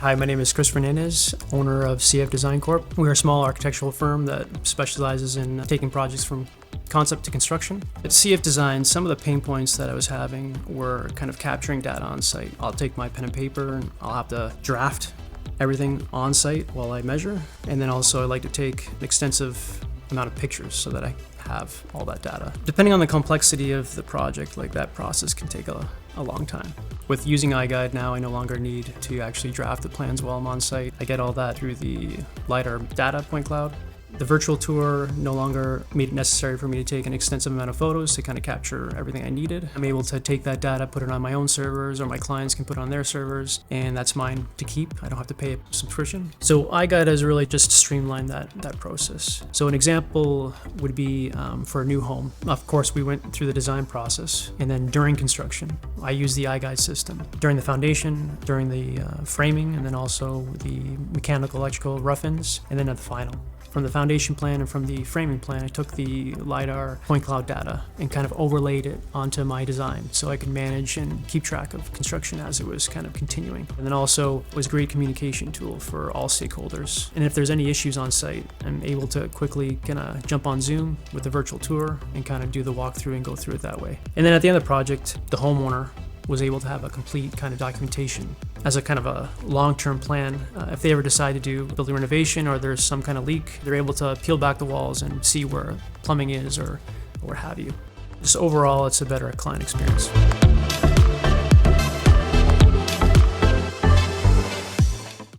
Hi, my name is Chris Fernandes, owner of CF Design Corp. We're a small architectural firm that specializes in taking projects from concept to construction. At CF Design, some of the pain points that I was having were kind of capturing data on site. I'll take my pen and paper and I'll have to draft everything on site while I measure. And then also I like to take an extensive amount of pictures so that I have all that data. Depending on the complexity of the project, like that process can take a long time. With using iGUIDE now, I no longer need to actually draft the plans while I'm on site. I get all that through the LiDAR data point cloud. The virtual tour no longer made it necessary for me to take an extensive amount of photos to kind of capture everything I needed. I'm able to take that data, put it on my own servers, or my clients can put it on their servers, and that's mine to keep. I don't have to pay a subscription. So iGUIDE has really just streamlined that process. So an example would be for a new home. Of course, we went through the design process, and then during construction, I use the iGUIDE system. During the foundation, during the framing, and then also the mechanical, electrical rough-ins, and then at the final. From the foundation plan and from the framing plan, I took the LiDAR point cloud data and kind of overlaid it onto my design so I could manage and keep track of construction as it was kind of continuing. And then also was a great communication tool for all stakeholders. And if there's any issues on site, I'm able to quickly kind of jump on Zoom with the virtual tour and kind of do the walkthrough and go through it that way. And then at the end of the project, the homeowner was able to have a complete kind of documentation as a kind of a long-term plan. If they ever decide to do building renovation or there's some kind of leak, they're able to peel back the walls and see where plumbing is or what have you. Just overall, it's a better client experience.